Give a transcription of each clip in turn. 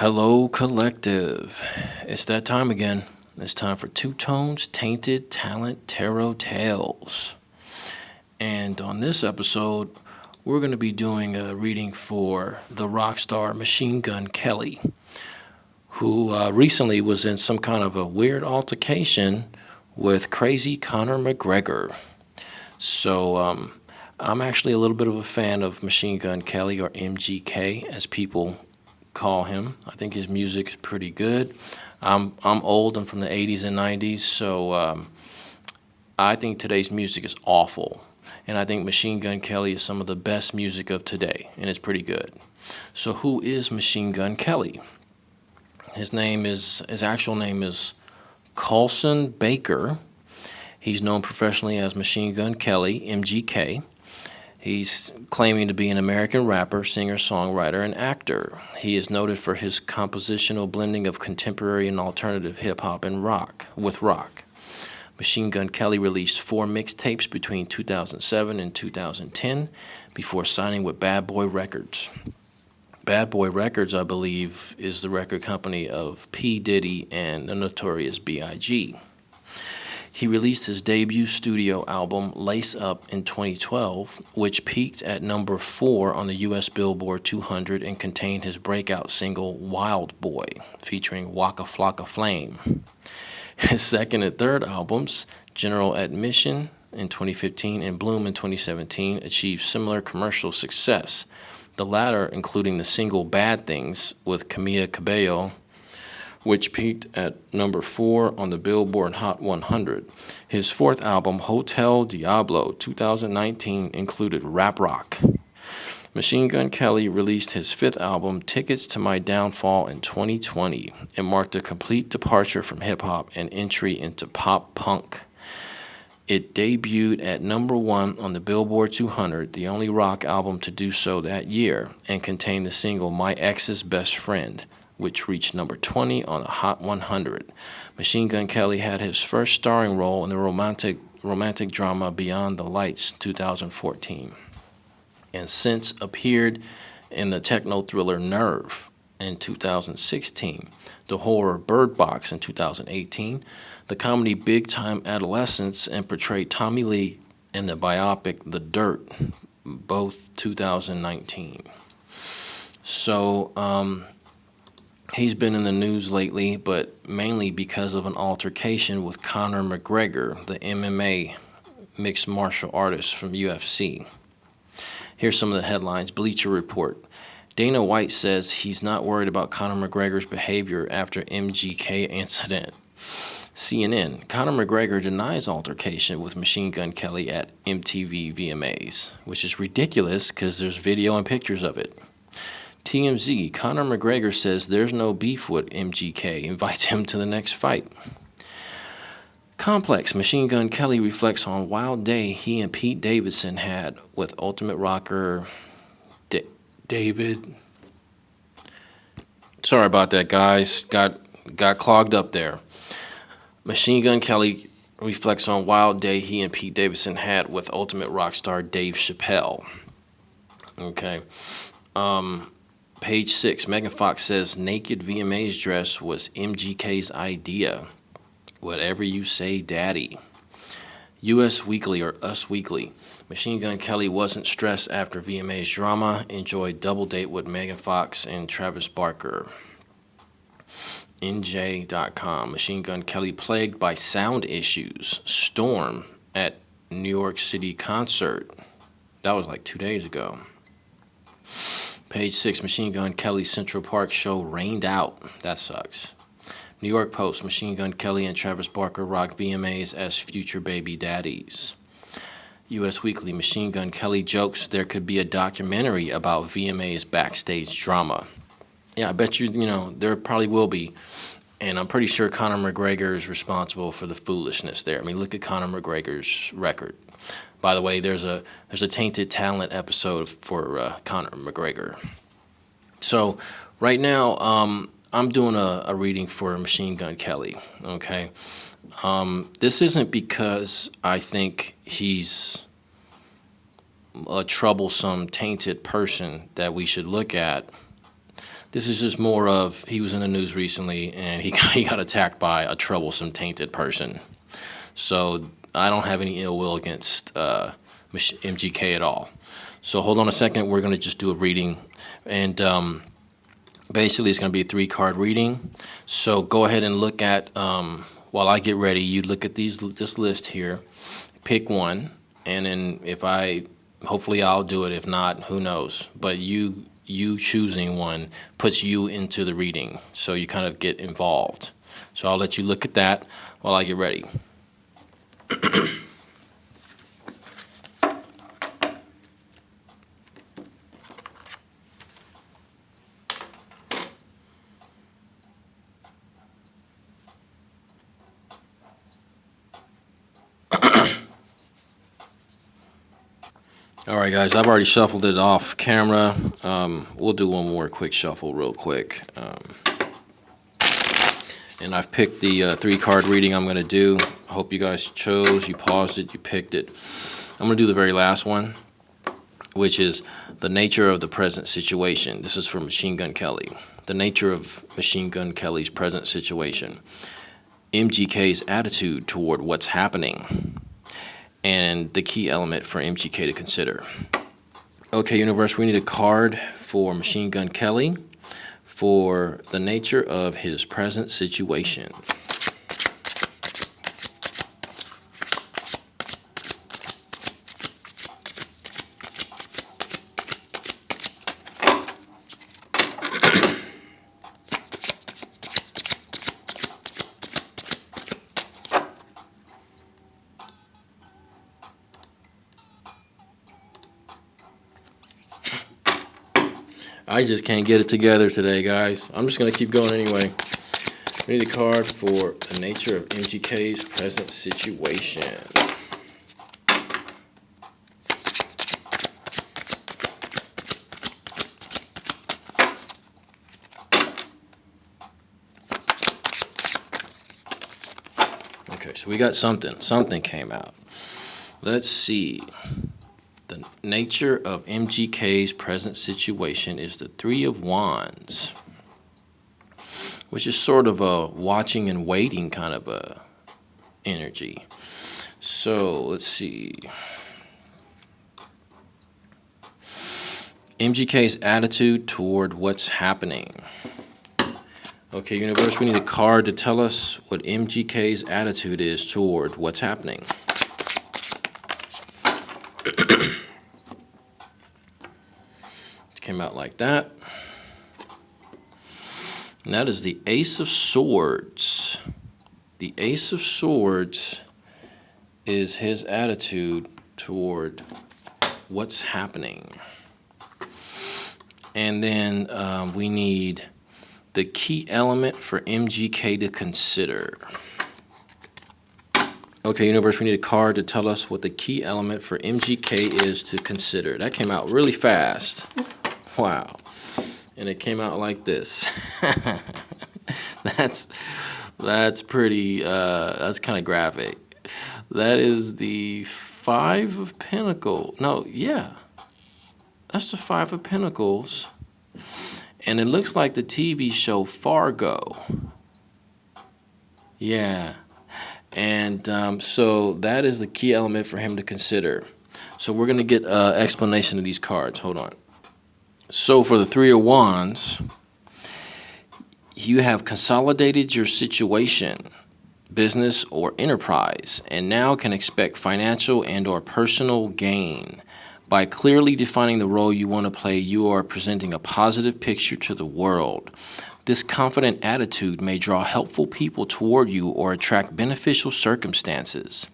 Hello, collective. It's that time again. It's time for Two Tones, Tainted Talent Tarot Tales. And on this episode, we're going to be doing a reading for the rock star Machine Gun Kelly, who recently was in some kind of a weird altercation with crazy Conor McGregor. So I'm actually a little bit of a fan of Machine Gun Kelly, or MGK, as people call him. I think his music is pretty good. I'm old. I'm from the 80s and 90s, so I think today's music is awful. And I think Machine Gun Kelly is some of the best music of today, and it's pretty good. So who is Machine Gun Kelly? His actual name is Coulson Baker. He's known professionally as Machine Gun Kelly, MGK. He's claiming to be an American rapper, singer, songwriter, and actor. He is noted for his compositional blending of contemporary and alternative hip-hop and rock. Machine Gun Kelly released 4 mixtapes between 2007 and 2010 before signing with Bad Boy Records. Bad Boy Records, I believe, is the record company of P. Diddy and the Notorious B.I.G. He released his debut studio album, Lace Up, in 2012, which peaked at number 4 on the U.S. Billboard 200 and contained his breakout single, Wild Boy, featuring Waka Flocka Flame. His second and third albums, General Admission in 2015 and Bloom in 2017, achieved similar commercial success, the latter including the single Bad Things with Camila Cabello, which peaked at number 4 on the Billboard Hot 100. His fourth album, Hotel Diablo 2019, included rap rock. Machine Gun Kelly released his fifth album, Tickets to My Downfall, in 2020. It marked a complete departure from hip-hop and entry into pop-punk. It debuted at number 1 on the Billboard 200, the only rock album to do so that year, and contained the single My Ex's Best Friend, which reached number 20 on the Hot 100. Machine Gun Kelly had his first starring role in the romantic drama Beyond the Lights 2014, and since appeared in the techno thriller Nerve in 2016, the horror Bird Box in 2018, the comedy Big Time Adolescence, and portrayed Tommy Lee in the biopic The Dirt, both 2019. So, he's been in the news lately, but mainly because of an altercation with Conor McGregor, the MMA mixed martial artist from UFC. Here's some of the headlines. Bleacher Report. Dana White says he's not worried about Conor McGregor's behavior after MGK incident. CNN. Conor McGregor denies altercation with Machine Gun Kelly at MTV VMAs, which is ridiculous because there's video and pictures of it. TMZ, Conor McGregor says there's no beef with MGK, invites him to the next fight. Complex, Machine Gun Kelly reflects on wild day he and Pete Davidson had with Ultimate Rocker David. Sorry about that, guys. Got clogged up there. Machine Gun Kelly reflects on wild day he and Pete Davidson had with Ultimate rock star Dave Chappelle. Okay. Page 6, Megan Fox says naked VMA's dress was MGK's idea. Whatever you say, daddy. US Weekly, or Us Weekly. Machine Gun Kelly wasn't stressed after VMA's drama. Enjoyed double date with Megan Fox and Travis Barker. NJ.com. Machine Gun Kelly plagued by sound issues. Storm at New York City concert. That was like 2 days ago. Page 6, Machine Gun Kelly's Central Park show rained out. That sucks. New York Post, Machine Gun Kelly and Travis Barker rock VMAs as future baby daddies. US Weekly, Machine Gun Kelly jokes there could be a documentary about VMA's backstage drama. Yeah, I bet you there probably will be. And I'm pretty sure Conor McGregor is responsible for the foolishness there. I mean, look at Conor McGregor's record. By the way, there's a Tainted Talent episode for Conor McGregor. So right now, I'm doing a reading for Machine Gun Kelly. Okay, this isn't because I think he's a troublesome, tainted person that we should look at. This is just more of he was in the news recently and he got attacked by a troublesome tainted person. So I don't have any ill will against MGK at all. So hold on a second. We're going to just do a reading. And basically, it's going to be a 3-card reading. So go ahead and look at, while I get ready, you look at this list here. Pick one. And then hopefully I'll do it. If not, who knows? But you choosing one puts you into the reading. So you kind of get involved. So I'll let you look at that while I get ready. All right, guys, I've already shuffled it off camera. We'll do one more quick shuffle real quick. And I've picked the 3-card reading I'm going to do. I hope you guys chose, you paused it, you picked it. I'm going to do the very last one, which is the nature of the present situation. This is from Machine Gun Kelly. The nature of Machine Gun Kelly's present situation. MGK's attitude toward what's happening. And the key element for MGK to consider. Okay, universe, we need a card for Machine Gun Kelly for the nature of his present situation. I just can't get it together today, guys. I'm just going to keep going anyway. We need a card for the nature of MGK's present situation. Okay, so we got something. Something came out. Let's see. The nature of MGK's present situation is the 3 of Wands, which is sort of a watching and waiting kind of a energy. So let's see. MGK's attitude toward what's happening. Okay, universe, we need a card to tell us what MGK's attitude is toward what's happening. Came out like that. And that is the Ace of Swords. The Ace of Swords is his attitude toward what's happening. And then we need the key element for MGK to consider. Okay, universe, we need a card to tell us what the key element for MGK is to consider. That came out really fast. Wow. And it came out like this. That's pretty, that's kind of graphic. That is the 5 of Pentacles. No, yeah. That's the 5 of Pentacles. And it looks like the TV show Fargo. Yeah. And so that is the key element for him to consider. So we're going to get an explanation of these cards. Hold on. So for the 3 of Wands, you have consolidated your situation, business or enterprise, and now can expect financial and or personal gain. By clearly defining the role you want to play, you are presenting a positive picture to the world. This confident attitude may draw helpful people toward you or attract beneficial circumstances.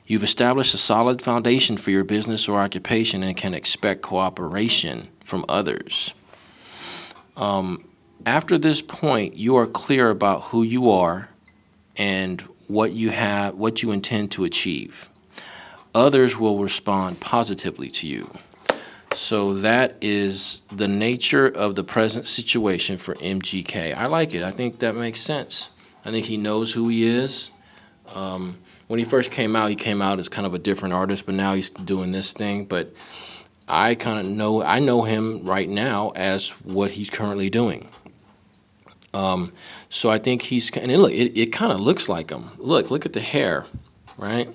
You've established a solid foundation for your business or occupation and can expect cooperation from others. After this point, you are clear about who you are and what you intend to achieve. Others will respond positively to you. So that is the nature of the present situation for MGK. I like it. I think that makes sense. I think he knows who he is. When he first came out, he came out as kind of a different artist, but now he's doing this thing. But I know him right now as what he's currently doing. So I think and look, it kind of looks like him. Look at the hair, right?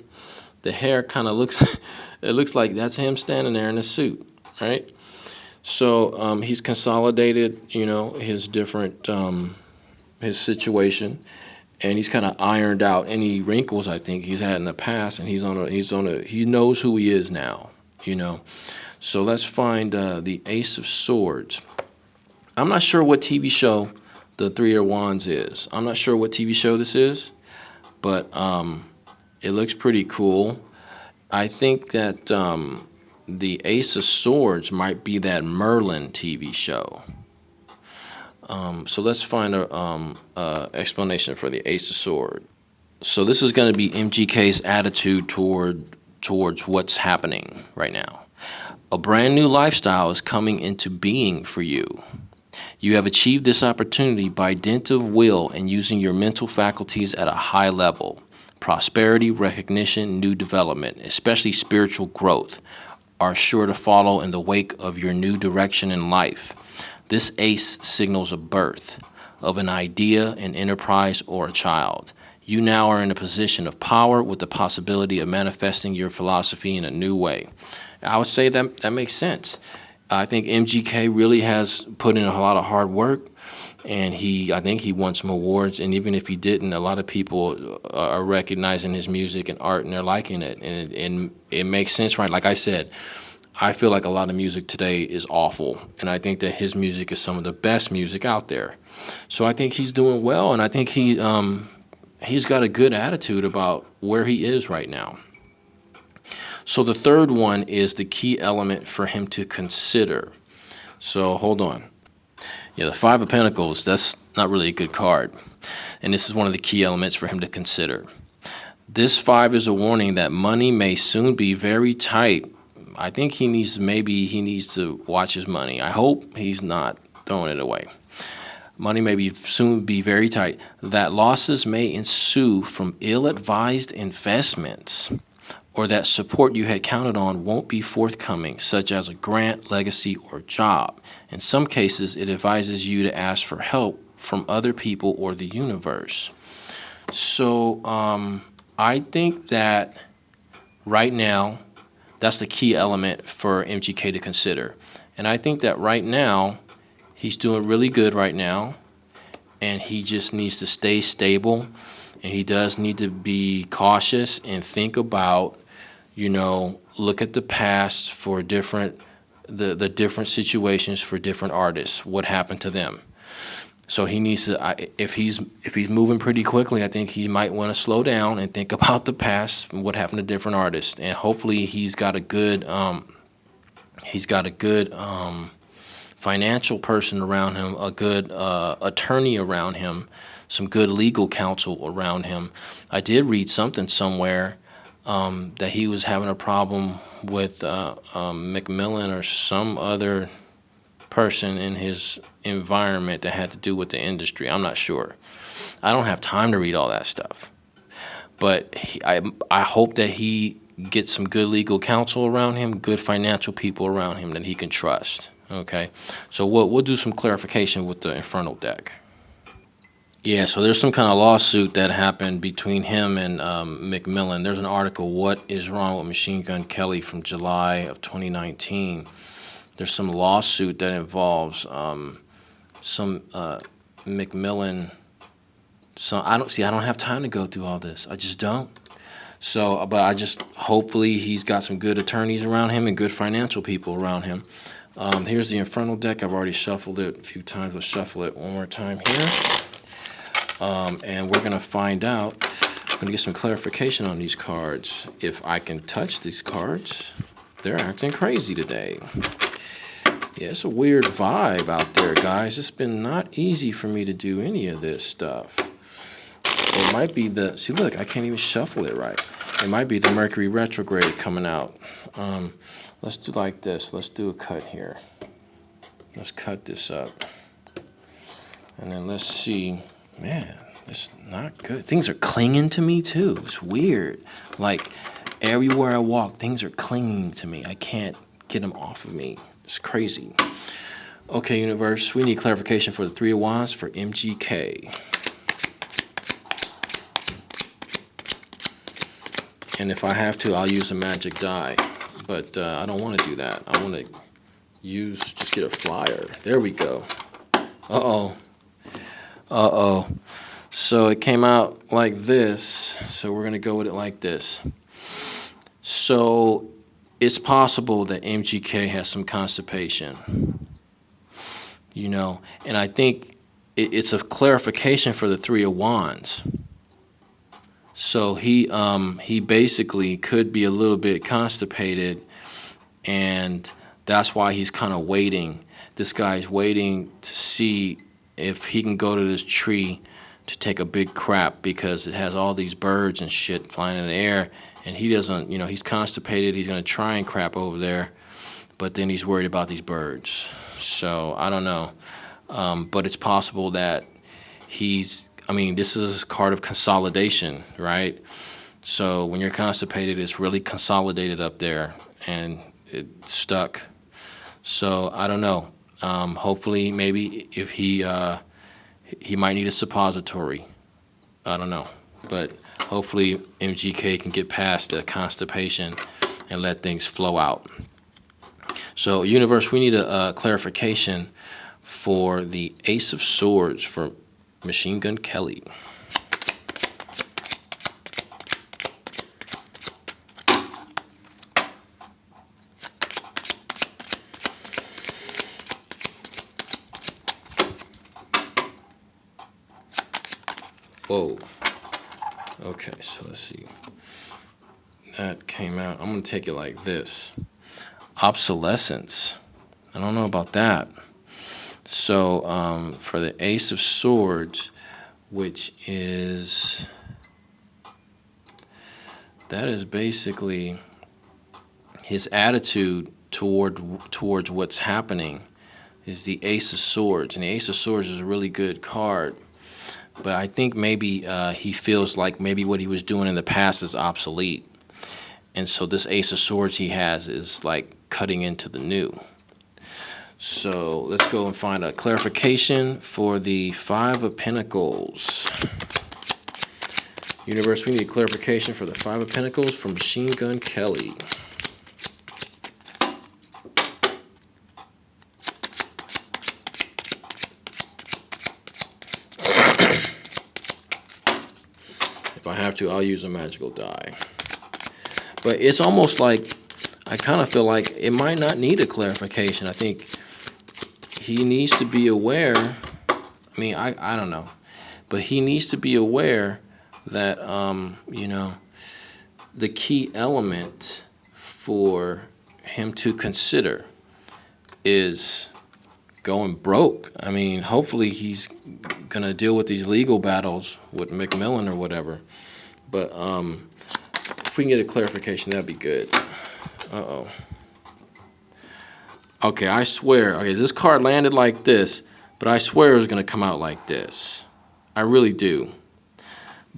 The hair kind of looks, it looks like that's him standing there in a suit, right? So he's consolidated, his different, his situation, and he's kind of ironed out any wrinkles I think he's had in the past, and he knows who he is now. So let's find the Ace of Swords. I'm not sure what TV show the Three of Wands is. I'm not sure what TV show this is, but it looks pretty cool. I think that the Ace of Swords might be that Merlin TV show. So let's find a explanation for the Ace of Swords. So this is going to be MGK's attitude towards what's happening right now. A brand new lifestyle is coming into being for you. You have achieved this opportunity by dint of will and using your mental faculties at a high level. Prosperity, recognition, new development, especially spiritual growth, are sure to follow in the wake of your new direction in life. This ace signals a birth of an idea, an enterprise, or a child. You now are in a position of power with the possibility of manifesting your philosophy in a new way. I would say that makes sense. I think MGK really has put in a lot of hard work, and I think he won some awards. And even if he didn't, a lot of people are recognizing his music and art, and they're liking it. And it makes sense, right? Like I said, I feel like a lot of music today is awful, and I think that his music is some of the best music out there. So I think he's doing well, and I think he's got a good attitude about where he is right now. So the third one is the key element for him to consider. So hold on. Yeah, the Five of Pentacles, that's not really a good card. And this is one of the key elements for him to consider. This five is a warning that money may soon be very tight. I think he needs to watch his money. I hope he's not throwing it away. Money may soon be very tight. That losses may ensue from ill-advised investments, or that support you had counted on won't be forthcoming, such as a grant, legacy, or job. In some cases, it advises you to ask for help from other people or the universe. So I think that right now, that's the key element for MGK to consider. And I think that right now, he's doing really good right now, and he just needs to stay stable, and he does need to be cautious and think about, look at the past for the different situations for different artists, what happened to them. So he needs to, if he's moving pretty quickly, I think he might want to slow down and think about the past and what happened to different artists. And hopefully he's got a good financial person around him, a good attorney around him, some good legal counsel around him. I did read something somewhere that he was having a problem with Macmillan or some other person in his environment that had to do with the industry. I'm not sure. I don't have time to read all that stuff. But I hope that he gets some good legal counsel around him, good financial people around him that he can trust. Okay? So we'll do some clarification with the Infernal deck. Yeah, so there's some kind of lawsuit that happened between him and Macmillan. There's an article, What is Wrong with Machine Gun Kelly, from July of 2019. There's some lawsuit that involves some Macmillan. So I don't have time to go through all this. I just don't. So, but hopefully he's got some good attorneys around him and good financial people around him. Here's the Infernal deck. I've already shuffled it a few times. Let's shuffle it one more time here. And we're going to find out, I'm going to get some clarification on these cards. If I can touch these cards, they're acting crazy today. Yeah, it's a weird vibe out there, guys. It's been not easy for me to do any of this stuff. It might be see, look, I can't even shuffle it right. It might be the Mercury retrograde coming out. Let's do like this. Let's do a cut here. Let's cut this up. And then let's see. Man, it's not good. Things are clinging to me, too. It's weird. Like, everywhere I walk, things are clinging to me. I can't get him off of me. It's crazy. Okay, universe, we need clarification for the Three of Wands for MGK. And if I have to, I'll use a magic die. But I don't want to do that. I want to just get a flyer. There we go. Uh-oh. Uh-oh. So it came out like this. So we're going to go with it like this. So it's possible that MGK has some constipation. You know, and I think it's a clarification for the Three of Wands. So he basically could be a little bit constipated, and that's why he's kind of waiting. This guy's waiting to see if he can go to this tree to take a big crap, because it has all these birds and shit flying in the air, and he doesn't, you know, he's constipated. He's going to try and crap over there, but then he's worried about these birds. So I don't know. But it's possible that this is a card of consolidation, right? So when you're constipated, it's really consolidated up there and it's stuck. So I don't know. Hopefully, maybe if he might need a suppository. I don't know. But hopefully MGK can get past the constipation and let things flow out. So universe, we need a clarification for the Ace of Swords for Machine Gun Kelly. Whoa. Okay, so let's see. That came out. I'm going to take it like this. Obsolescence. I don't know about that. So for the Ace of Swords, which is, that is basically his attitude towards what's happening, is the Ace of Swords. And the Ace of Swords is a really good card. But I think maybe he feels like maybe what he was doing in the past is obsolete. And so this Ace of Swords he has is like cutting into the new. So let's go and find a clarification for the Five of Pentacles. Universe, we need clarification for the Five of Pentacles from Machine Gun Kelly. If I have to, I'll use a magical die. But it's almost like, I kind of feel like it might not need a clarification. I think he needs to be aware. I don't know. But he needs to be aware that, the key element for him to consider is going broke. Hopefully he's going to deal with these legal battles with Macmillan or whatever. But if we can get a clarification, that'd be good. Uh-oh. Okay, I swear. Okay, this card landed like this, but I swear it was going to come out like this. I really do.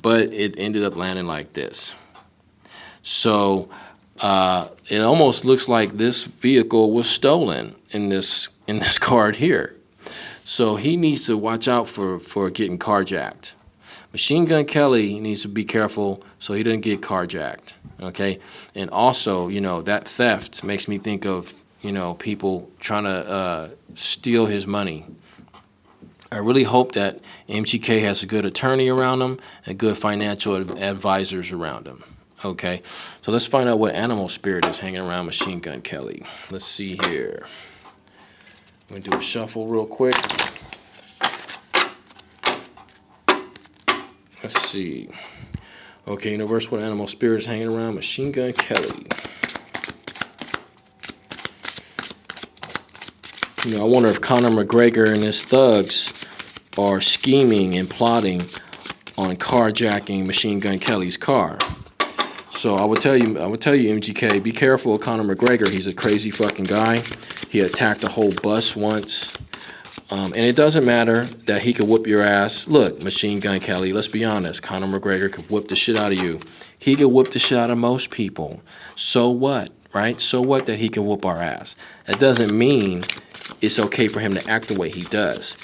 But it ended up landing like this. So it almost looks like this vehicle was stolen in this card here. So he needs to watch out for getting carjacked. Machine Gun Kelly needs to be careful so he doesn't get carjacked. Okay, and also, that theft makes me think of, people trying to steal his money. I really hope that MGK has a good attorney around him and good financial advisors around him. Okay, so let's find out what animal spirit is hanging around Machine Gun Kelly. Let's see here. I'm going to do a shuffle real quick. Let's see. Okay, universe, what animal spirit is hanging around Machine Gun Kelly? I wonder if Conor McGregor and his thugs are scheming and plotting on carjacking Machine Gun Kelly's car. So I would tell you, MGK, be careful of Conor McGregor. He's a crazy fucking guy. He attacked a whole bus once. And it doesn't matter that he could whoop your ass. Look, Machine Gun Kelly, let's be honest. Conor McGregor could whoop the shit out of you. He could whoop the shit out of most people. So what, right? So what that he can whoop our ass? That doesn't mean it's okay for him to act the way he does.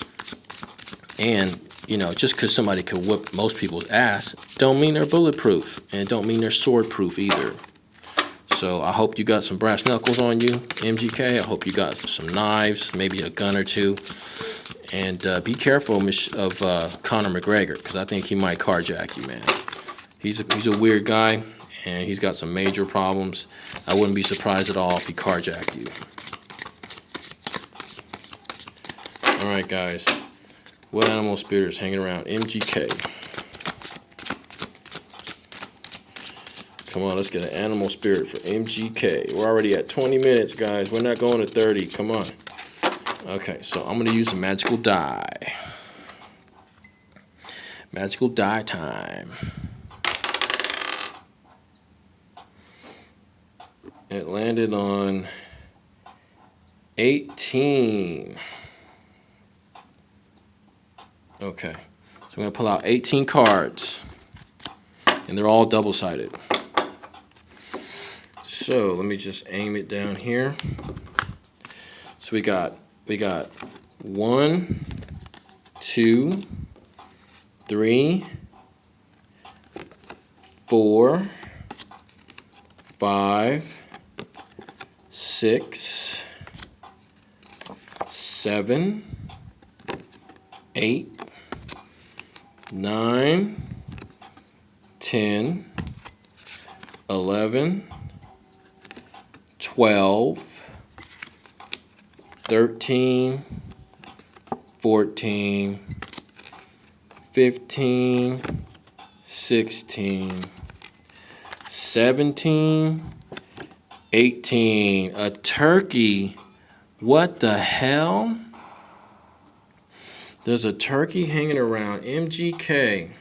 And, you know, just because somebody can whoop most people's ass, don't mean they're bulletproof, and don't mean they're sword-proof either. So I hope you got some brass knuckles on you, MGK. I hope you got some knives, maybe a gun or two. And be careful of Conor McGregor, because I think he might carjack you, man. He's a weird guy, and he's got some major problems. I wouldn't be surprised at all if he carjacked you. All right, guys. What animal spirit is hanging around MGK? Come on, let's get an animal spirit for MGK. We're already at 20 minutes, guys. We're not going to 30. Come on. Okay, so I'm going to use a magical die. Magical die time. It landed on 18. Okay, so I'm going to pull out 18 cards, and they're all double-sided. So let me just aim it down here. So we got 1, 2, 3, 4, 5, 6, 7, 8, 9, 10, 11, 12, 13, 14, 15, 16, 17, 18. A turkey. What the hell? There's a turkey hanging around MGK.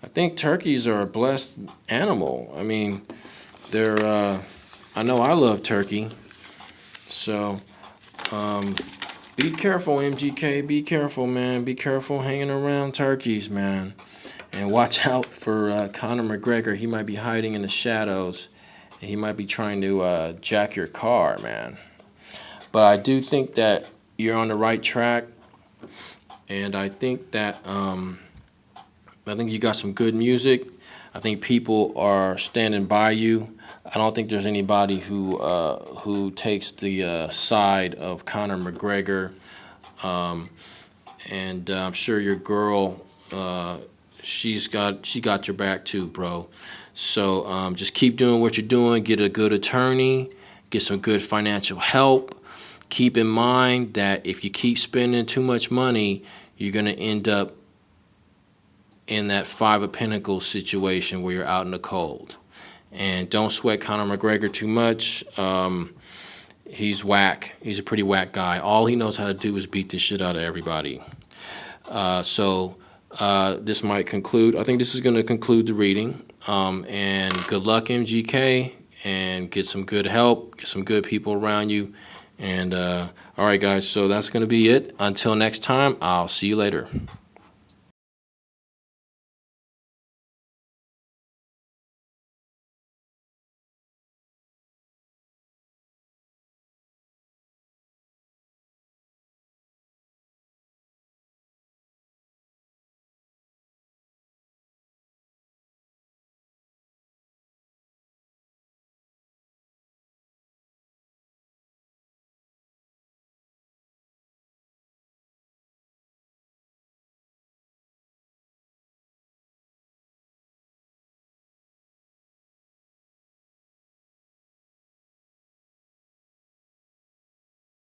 I think turkeys are a blessed animal. I mean, they're, I know I love turkey. So, be careful, MGK. Be careful, man. Be careful hanging around turkeys, man. And watch out for Conor McGregor. He might be hiding in the shadows. And he might be trying to jack your car, man. But I do think that you're on the right track. And I think that you got some good music. I think people are standing by you. I don't think there's anybody who takes the side of Conor McGregor. And I'm sure your girl, she got your back too, bro. So just keep doing what you're doing. Get a good attorney. Get some good financial help. Keep in mind that if you keep spending too much money, you're going to end up in that Five of Pentacles situation where you're out in the cold. And don't sweat Conor McGregor too much. He's whack. He's a pretty whack guy. All he knows how to do is beat the shit out of everybody. So this might conclude. I think this is going to conclude the reading. And good luck, MGK. And get some good help. Get some good people around you. And all right, guys. So that's going to be it. Until next time, I'll see you later.